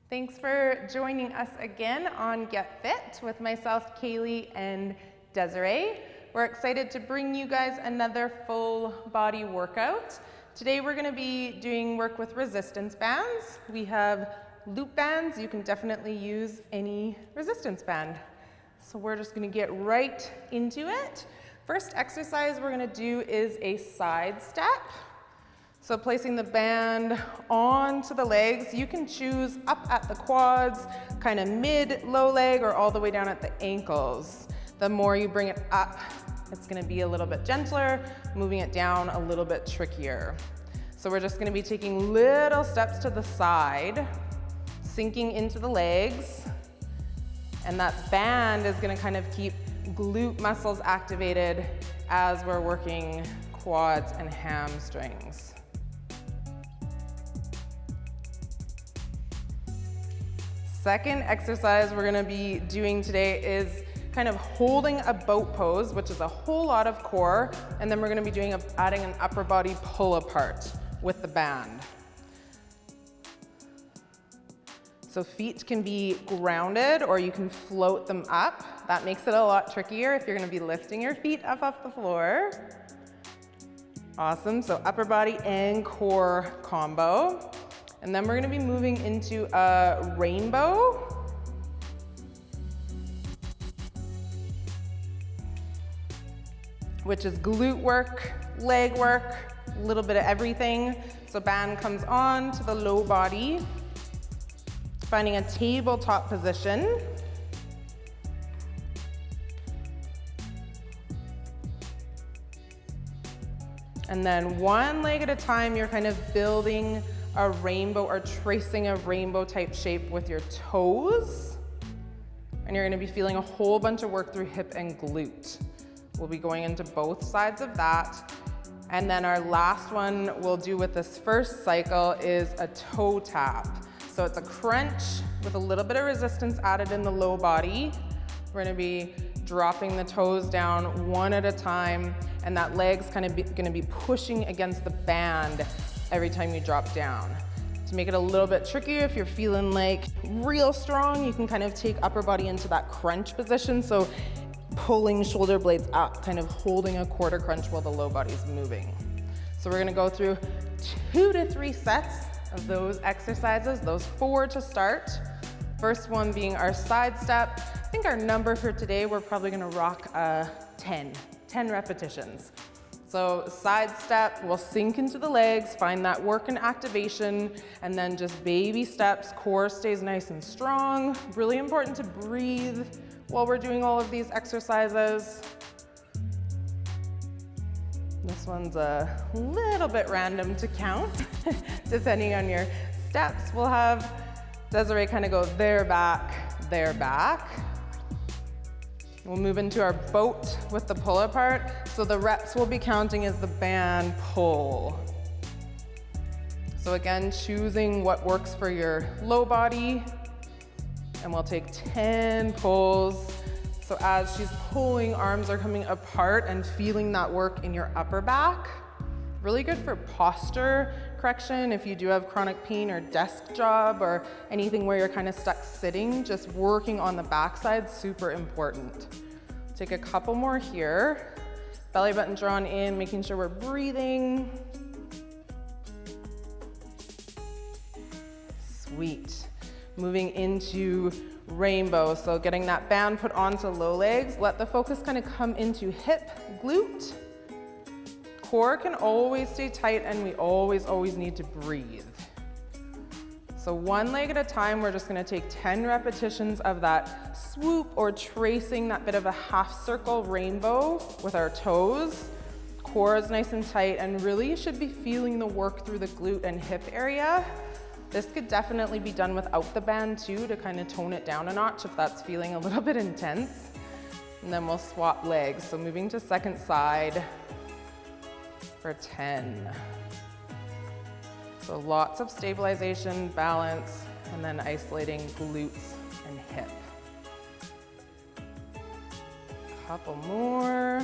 Thanks for joining us again on Get Fit with myself, Kaylee, and Desiree. We're excited to bring you guys another full body workout. Today we're going to be doing work with resistance bands. We have loop bands. You can definitely use any resistance band. So we're just going to get right into it. First exercise we're going to do is a side step. So placing the band onto the legs, you can choose up at the quads, kind of mid, low leg, or all the way down at the ankles. The more you bring it up, it's gonna be a little bit gentler, moving it down a little bit trickier. So we're just gonna be taking little steps to the side, sinking into the legs, and that band is gonna kind of keep glute muscles activated as we're working quads and hamstrings. Second exercise we're gonna be doing today is kind of holding a boat pose, which is a whole lot of core, and then we're gonna be adding an upper body pull apart with the band. So feet can be grounded or you can float them up. That makes it a lot trickier if you're gonna be lifting your feet up off the floor. Awesome, so upper body and core combo. And then we're gonna be moving into a rainbow. Which is glute work, leg work, a little bit of everything. So band comes on to the low body, finding a tabletop position. And then one leg at a time, you're kind of building a rainbow or tracing a rainbow type shape with your toes. And you're gonna be feeling a whole bunch of work through hip and glute. We'll be going into both sides of that. And then our last one we'll do with this first cycle is a toe tap. So it's a crunch with a little bit of resistance added in the low body. We're gonna be dropping the toes down one at a time, and that leg's kind of gonna be pushing against the band every time you drop down. To make it a little bit trickier, if you're feeling like real strong, you can kind of take upper body into that crunch position. So pulling shoulder blades up, kind of holding a quarter crunch while the low body's moving. So we're gonna go through 2 to 3 sets of those exercises, those 4 to start. First one being our side step. I think our number for today, we're probably gonna rock 10 repetitions. So side step, we'll sink into the legs, find that work and activation, and then just baby steps, core stays nice and strong. Really important to breathe while we're doing all of these exercises. This one's a little bit random to count, depending on your steps. We'll have Desiree kind of go there, back, there, back. We'll move into our boat with the pull apart. So the reps we'll be counting as the band pull. So again, choosing what works for your low body. And we'll take 10 pulls. So as she's pulling, arms are coming apart and feeling that work in your upper back. Really good for posture correction if you do have chronic pain or desk job or anything where you're kind of stuck sitting. Just working on the backside, super important. Take a couple more here. Belly button drawn in, making sure we're breathing. Sweet. Moving into rainbow, so getting that band put onto low legs. Let the focus kind of come into hip, glute. Core can always stay tight, and we always need to breathe. So one leg at a time, we're just gonna take 10 repetitions of that swoop or tracing that bit of a half circle rainbow with our toes. Core is nice and tight, and really you should be feeling the work through the glute and hip area. This could definitely be done without the band too, to kind of tone it down a notch if that's feeling a little bit intense. And then we'll swap legs. So moving to second side for 10. So lots of stabilization, balance, and then isolating glutes and hip. Couple more.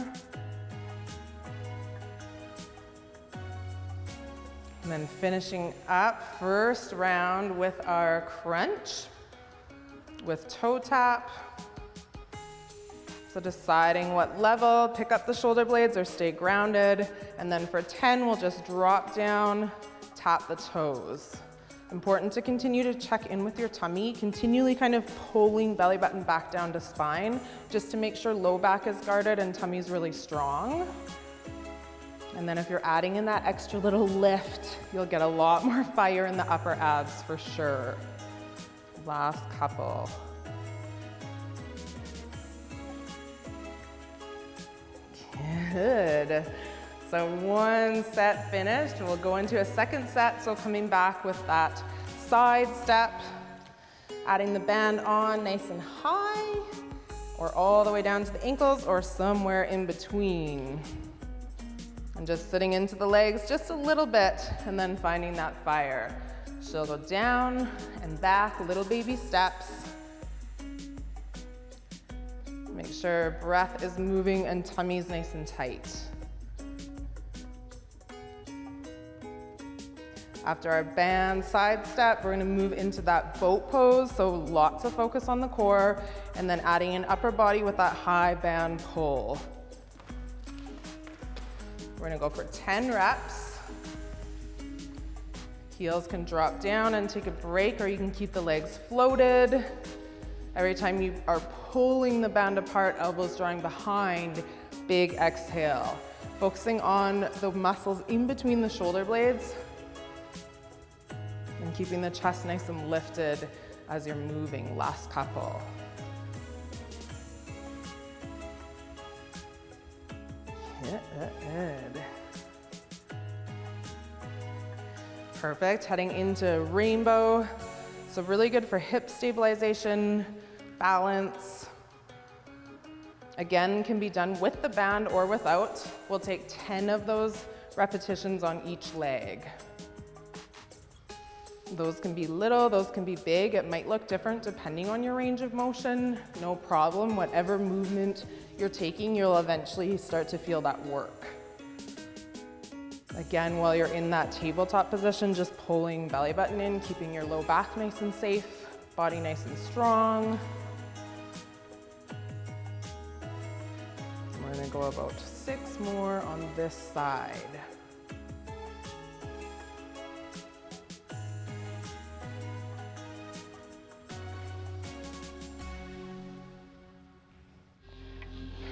And then finishing up first round with our crunch with toe tap. So deciding what level, pick up the shoulder blades or stay grounded. And then for 10, we'll just drop down, tap the toes. Important to continue to check in with your tummy, continually kind of pulling belly button back down to spine, just to make sure low back is guarded and tummy's really strong. And then if you're adding in that extra little lift, you'll get a lot more fire in the upper abs for sure. Last couple. Good. So one set finished. We'll go into a second set. So coming back with that side step, adding the band on nice and high, or all the way down to the ankles, or somewhere in between. And just sitting into the legs just a little bit, and then finding that fire. She'll go down and back, little baby steps. Make sure breath is moving and tummy's nice and tight. After our band side step, we're gonna move into that boat pose, so lots of focus on the core, and then adding an upper body with that high band pull. We're gonna go for 10 reps. Heels can drop down and take a break, or you can keep the legs floated. Every time you are pulling the band apart, elbows drawing behind, big exhale. Focusing on the muscles in between the shoulder blades and keeping the chest nice and lifted as you're moving. Last couple. Good. Perfect, heading into rainbow. So really good for hip stabilization, balance. Again, can be done with the band or without. We'll take 10 of those repetitions on each leg. Those can be little, those can be big. It might look different depending on your range of motion. No problem, whatever movement you're taking, you'll eventually start to feel that work. Again, while you're in that tabletop position, just pulling belly button in, keeping your low back nice and safe, body nice and strong. We're gonna go about 6 more on this side.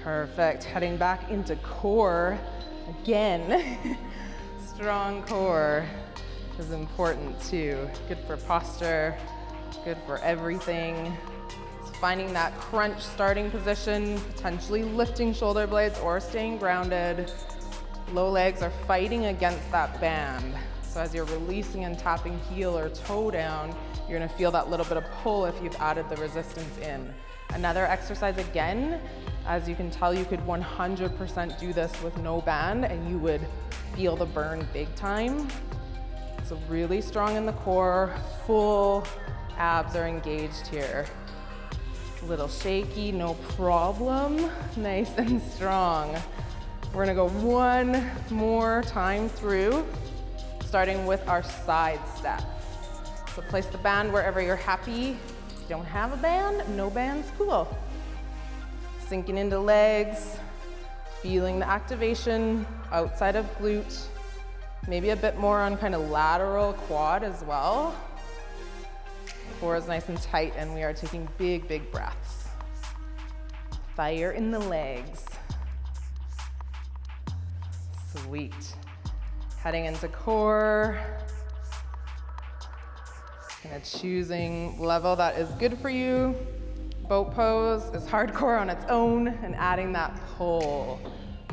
Perfect, heading back into core again. Strong core is important too. Good for posture, good for everything. So finding that crunch starting position, potentially lifting shoulder blades or staying grounded. Low legs are fighting against that band. So as you're releasing and tapping heel or toe down, you're gonna feel that little bit of pull if you've added the resistance in. Another exercise again, as you can tell, you could 100% do this with no band and you would feel the burn big time. So really strong in the core, full abs are engaged here. A little shaky, no problem. Nice and strong. We're gonna go one more time through, starting with our side step. So place the band wherever you're happy. If you don't have a band, no band's cool. Sinking into legs, feeling the activation outside of glute, maybe a bit more on kind of lateral quad as well. Core is nice and tight and we are taking big, big breaths. Fire in the legs. Sweet. Heading into core. Kind of choosing level that is good for you. Boat pose is hardcore on its own and adding that pull.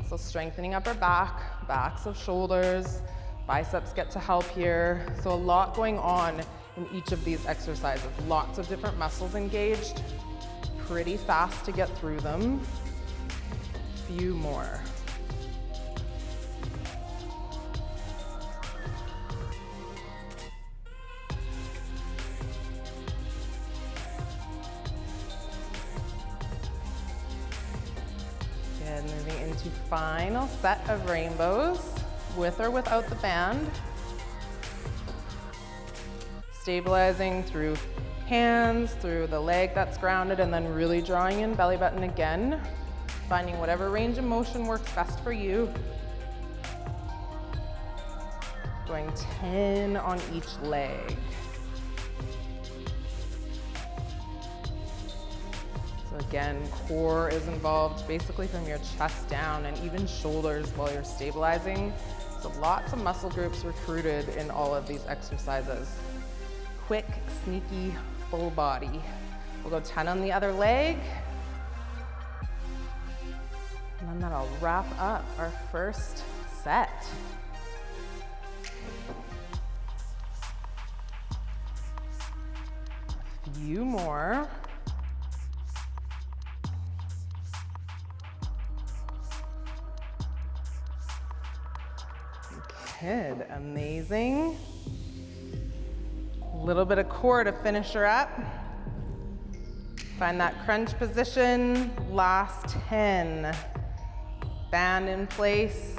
So strengthening upper back, backs of shoulders, biceps get to help here. So a lot going on in each of these exercises. Lots of different muscles engaged. Pretty fast to get through them. Few more. Moving into final set of rainbows, with or without the band. stabilizing through hands, through the leg that's grounded, and then really drawing in belly button again, finding whatever range of motion works best for you. Going 10 on each leg. So again, core is involved basically from your chest down and even shoulders while you're stabilizing. So lots of muscle groups recruited in all of these exercises. Quick, sneaky, full body. We'll go 10 on the other leg. And then that'll wrap up our first set. A few more. Good, amazing. A little bit of core to finish her up. Find that crunch position, last 10. Band in place.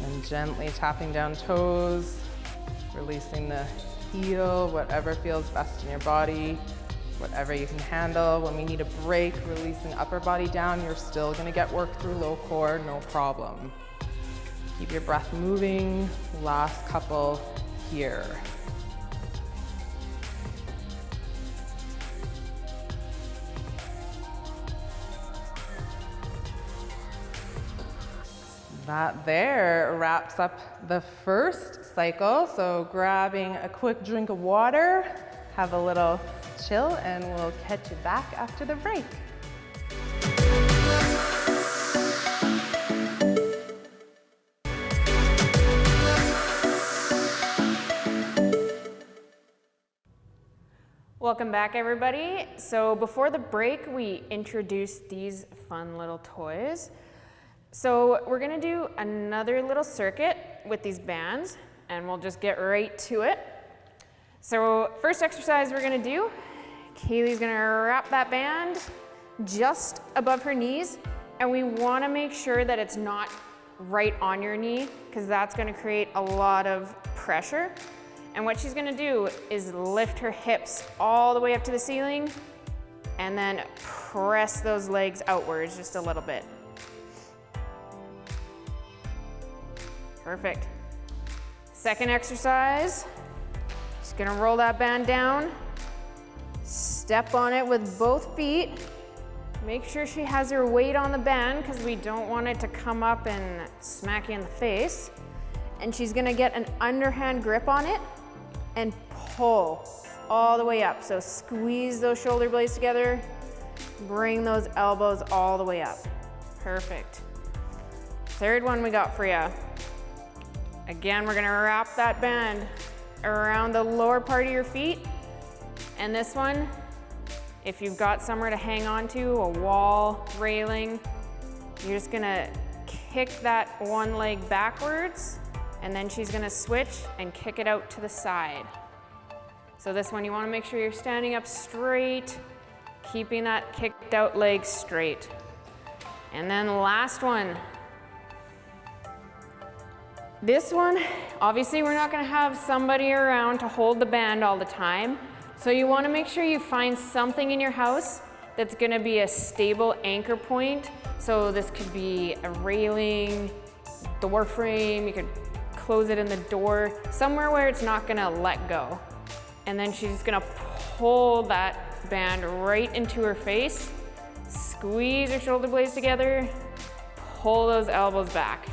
And gently tapping down toes, releasing the heel, whatever feels best in your body, whatever you can handle. When we need a break, releasing upper body down, you're still gonna get work through low core, no problem. Keep your breath moving. Last couple here. That there wraps up the first cycle. So grabbing a quick drink of water, have a little chill, and we'll catch you back after the break. Welcome back, everybody. So before the break, we introduced these fun little toys. So we're gonna do another little circuit with these bands, and we'll just get right to it. So first exercise we're gonna do, Kaylee's gonna wrap that band just above her knees, and we wanna make sure that it's not right on your knee, because that's gonna create a lot of pressure. And what she's gonna do is lift her hips all the way up to the ceiling and then press those legs outwards just a little bit. Perfect. Second exercise, she's gonna roll that band down, step on it with both feet. Make sure she has her weight on the band because we don't want it to come up and smack you in the face. And she's gonna get an underhand grip on it and pull all the way up. So squeeze those shoulder blades together, bring those elbows all the way up. Perfect. Third one we got for you. Again, we're gonna wrap that band around the lower part of your feet. And this one, if you've got somewhere to hang on to, a wall, railing, you're just gonna kick that one leg backwards, and then she's gonna switch and kick it out to the side. So this one, you wanna make sure you're standing up straight, keeping that kicked out leg straight. And then the last one. This one, obviously we're not gonna have somebody around to hold the band all the time. So you wanna make sure you find something in your house that's gonna be a stable anchor point. So this could be a railing, door frame, you could close it in the door, somewhere where it's not gonna let go. And then she's gonna pull that band right into her face, squeeze her shoulder blades together, pull those elbows back.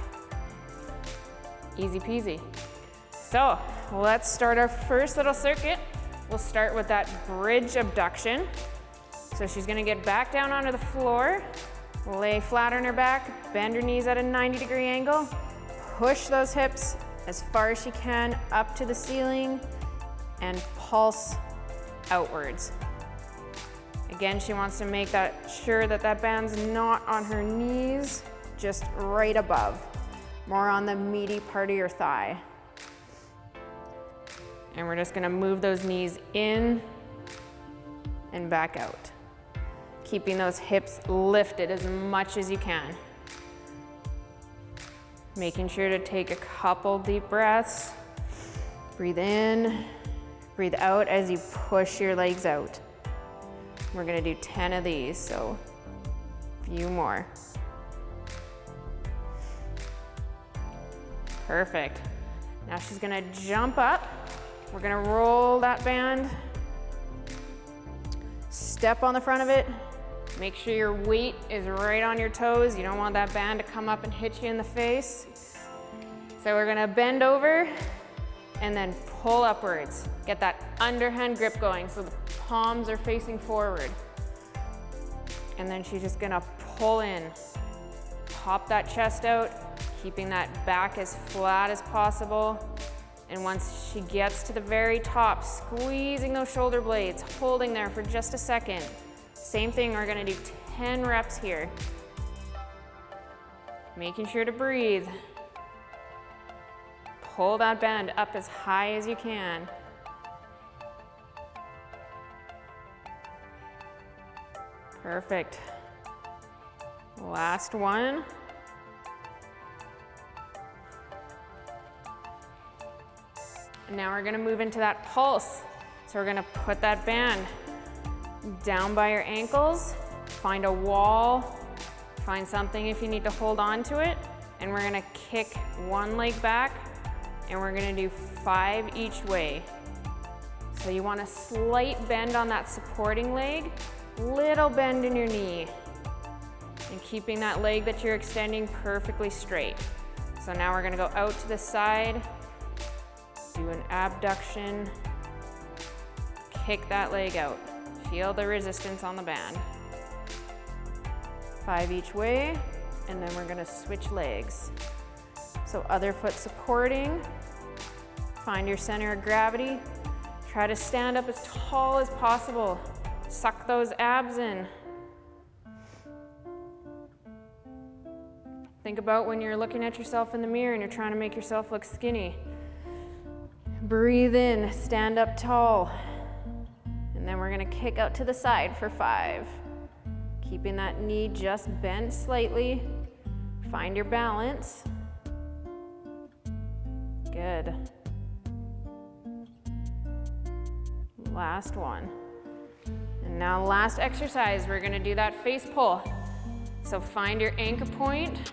Easy peasy. So let's start our first little circuit. We'll start with that bridge abduction. So she's gonna get back down onto the floor, lay flat on her back, bend her knees at a 90-degree angle, push those hips as far as she can up to the ceiling and pulse outwards. Again, she wants to make sure that that band's not on her knees, just right above, more on the meaty part of your thigh. And we're just gonna move those knees in and back out, keeping those hips lifted as much as you can. Making sure to take a couple deep breaths. Breathe in, breathe out as you push your legs out. We're gonna do 10 of these, so a few more. Perfect. Now she's gonna jump up. We're gonna roll that band. Step on the front of it. Make sure your weight is right on your toes. You don't want that band to come up and hit you in the face. So we're gonna bend over and then pull upwards. Get that underhand grip going so the palms are facing forward. And then she's just gonna pull in. Pop that chest out, keeping that back as flat as possible. And once she gets to the very top, squeezing those shoulder blades, holding there for just a second. Same thing, we're gonna do 10 reps here. Making sure to breathe. Pull that band up as high as you can. Perfect. Last one. And now we're gonna move into that pulse. So we're gonna put that band down by your ankles, find a wall, find something if you need to hold on to it, and we're gonna kick one leg back, and we're gonna do 5 each way. So you want a slight bend on that supporting leg, little bend in your knee, and keeping that leg that you're extending perfectly straight. So now we're gonna go out to the side, do an abduction, kick that leg out. Feel the resistance on the band. 5 each way, and then we're gonna switch legs. So other foot supporting, find your center of gravity. Try to stand up as tall as possible. Suck those abs in. Think about when you're looking at yourself in the mirror and you're trying to make yourself look skinny. Breathe in, stand up tall. And then we're gonna kick out to the side for 5. Keeping that knee just bent slightly. Find your balance. Good. Last one. And now last exercise, we're gonna do that face pull. So find your anchor point.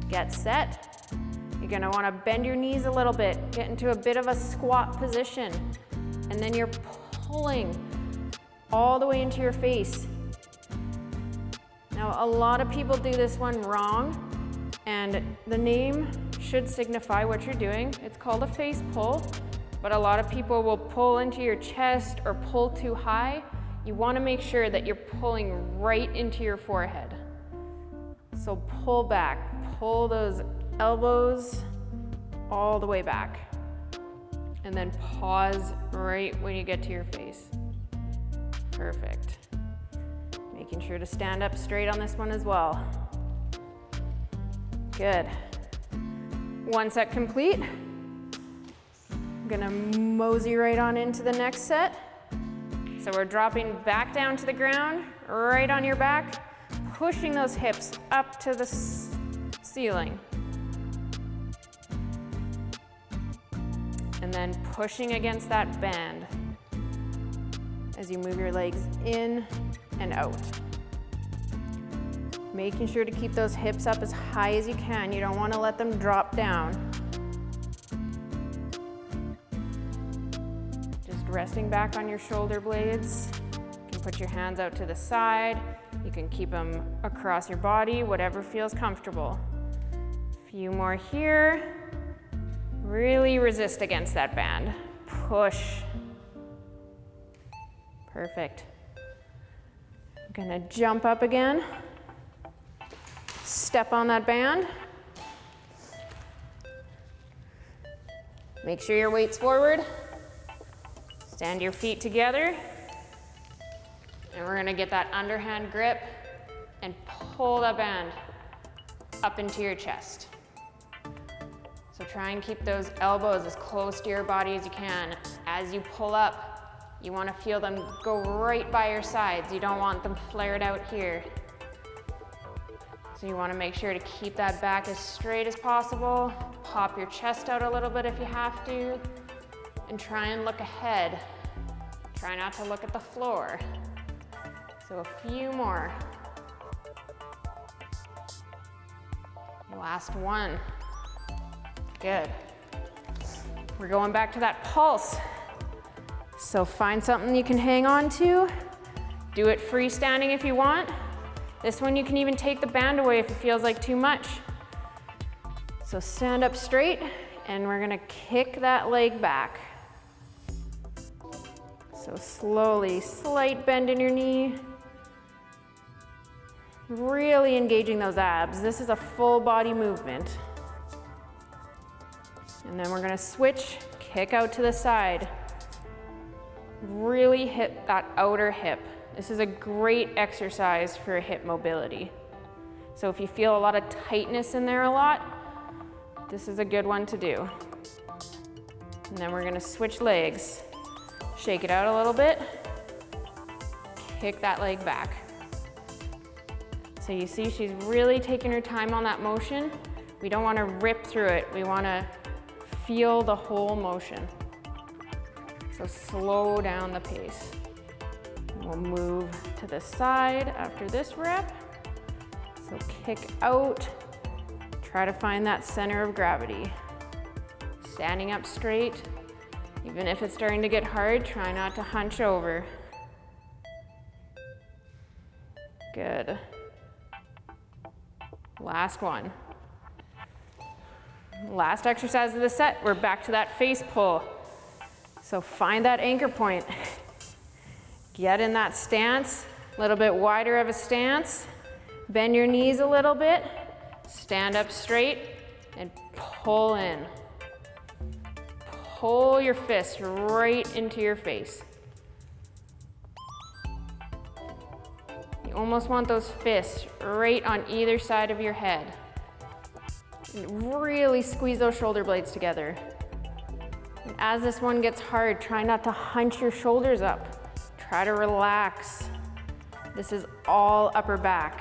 Get set. You're gonna wanna bend your knees a little bit, get into a bit of a squat position, and then you're pulling all the way into your face. Now, a lot of people do this one wrong, and the name should signify what you're doing. It's called a face pull, but a lot of people will pull into your chest or pull too high. You wanna make sure that you're pulling right into your forehead. So pull back, pull those elbows all the way back. And then pause right when you get to your face. Perfect. Making sure to stand up straight on this one as well. Good. One set complete. I'm gonna mosey right on into the next set. So we're dropping back down to the ground, right on your back, pushing those hips up to the ceiling. And then pushing against that band as you move your legs in and out. Making sure to keep those hips up as high as you can. You don't want to let them drop down. Just resting back on your shoulder blades. You can put your hands out to the side. You can keep them across your body, whatever feels comfortable. A few more here. Really resist against that band. Push. Perfect. I'm gonna jump up again. Step on that band. Make sure your weight's forward. Stand your feet together. And we're gonna get that underhand grip and pull that band up into your chest. So try and keep those elbows as close to your body as you can. As you pull up, you want to feel them go right by your sides. You don't want them flared out here. So you want to make sure to keep that back as straight as possible. Pop your chest out a little bit if you have to, and try and look ahead. Try not to look at the floor. So a few more. Last one. Good. We're going back to that pulse. So find something you can hang on to. Do it freestanding if you want. This one you can even take the band away if it feels like too much. So stand up straight, and we're gonna kick that leg back. So slowly, slight bend in your knee. Really engaging those abs. This is a full body movement. And then we're gonna switch, kick out to the side. Really hit that outer hip. This is a great exercise for hip mobility. So if you feel a lot of tightness in there a lot, this is a good one to do. And then we're gonna switch legs. Shake it out a little bit. Kick that leg back. So you see she's really taking her time on that motion. We don't wanna rip through it. We wanna feel the whole motion. So slow down the pace. We'll move to the side after this rep. So kick out, try to find that center of gravity. Standing up straight, even if it's starting to get hard, try not to hunch over. Good. Last one. Last exercise of the set, we're back to that face pull. So find that anchor point. Get in that stance, a little bit wider of a stance. Bend your knees a little bit. Stand up straight and pull in. Pull your fist right into your face. You almost want those fists right on either side of your head. And really squeeze those shoulder blades together. And as this one gets hard, try not to hunch your shoulders up. Try to relax. This is all upper back.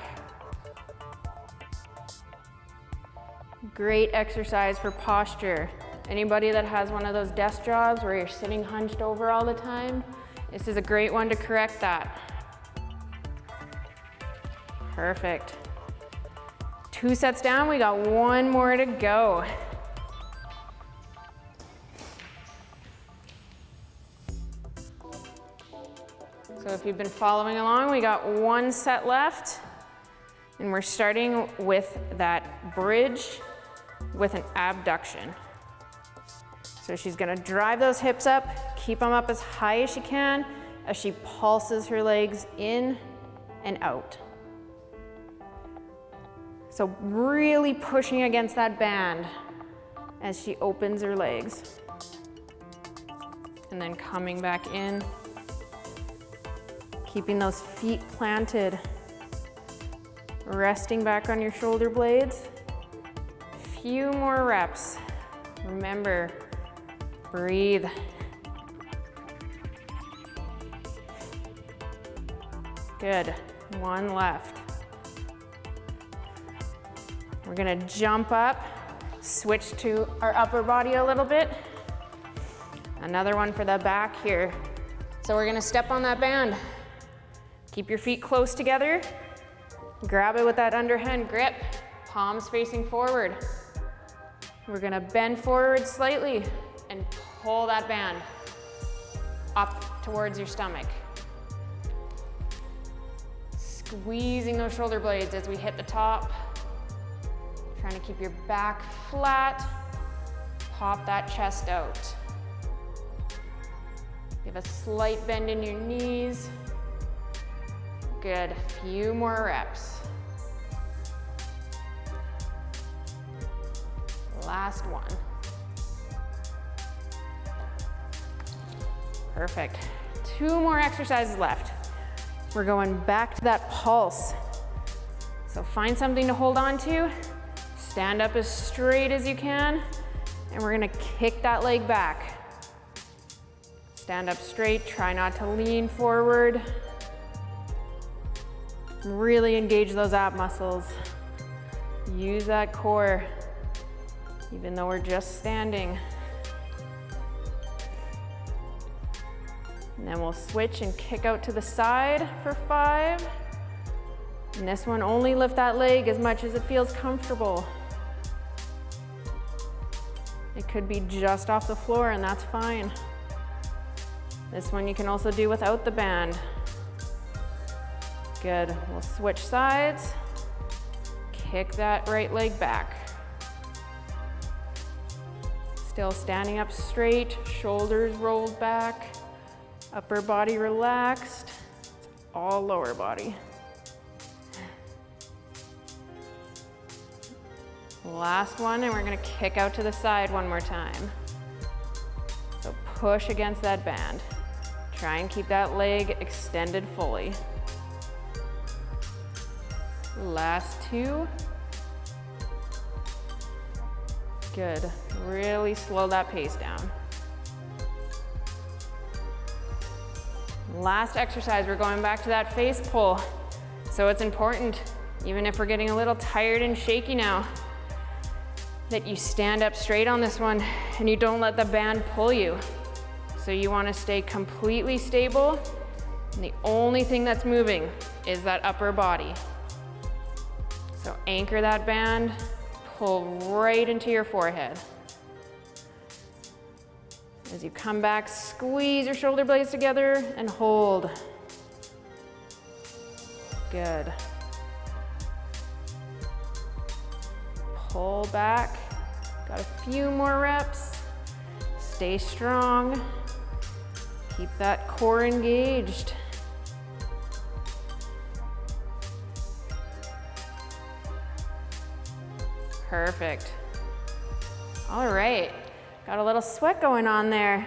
Great exercise for posture. Anybody that has one of those desk jobs where you're sitting hunched over all the time, this is a great one to correct that. Perfect. 2 sets down, we got 1 more to go. So if you've been following along, we got 1 set left, and we're starting with that bridge with an abduction. So she's gonna drive those hips up, keep them up as high as she can as she pulses her legs in and out. So really pushing against that band as she opens her legs. And then coming back in. Keeping those feet planted, resting back on your shoulder blades. Few more reps. Remember, breathe. Good, 1 left. We're gonna jump up, switch to our upper body a little bit. Another one for the back here. So we're gonna step on that band. Keep your feet close together. Grab it with that underhand grip, palms facing forward. We're gonna bend forward slightly and pull that band up towards your stomach. Squeezing those shoulder blades as we hit the top. Trying to keep your back flat. Pop that chest out. Give a slight bend in your knees. Good, few more reps. Last one. Perfect. 2 more exercises left. We're going back to that pulse. So find something to hold on to. Stand up as straight as you can, and we're gonna kick that leg back. Stand up straight, try not to lean forward. Really engage those ab muscles. Use that core, even though we're just standing. And then we'll switch and kick out to the side for 5. And this one, only lift that leg as much as it feels comfortable. It could be just off the floor, and that's fine. This one you can also do without the band. Good. We'll switch sides. Kick that right leg back. Still standing up straight, shoulders rolled back, upper body relaxed. It's all lower body. Last one, and we're gonna kick out to the side one more time. So push against that band. Try and keep that leg extended fully. Last 2. Good. Really slow that pace down. Last exercise, we're going back to that face pull. So it's important, even if we're getting a little tired and shaky now, that you stand up straight on this one and you don't let the band pull you. So you want to stay completely stable, and the only thing that's moving is that upper body. So anchor that band, pull right into your forehead. As you come back, squeeze your shoulder blades together and hold. Good. Pull back. Got a few more reps. Stay strong. Keep that core engaged. Perfect. All right, got a little sweat going on there.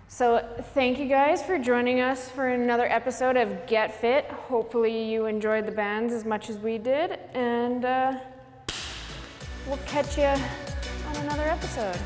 So thank you guys for joining us for another episode of Get Fit. Hopefully you enjoyed the bands as much as we did, and we'll catch you on another episode.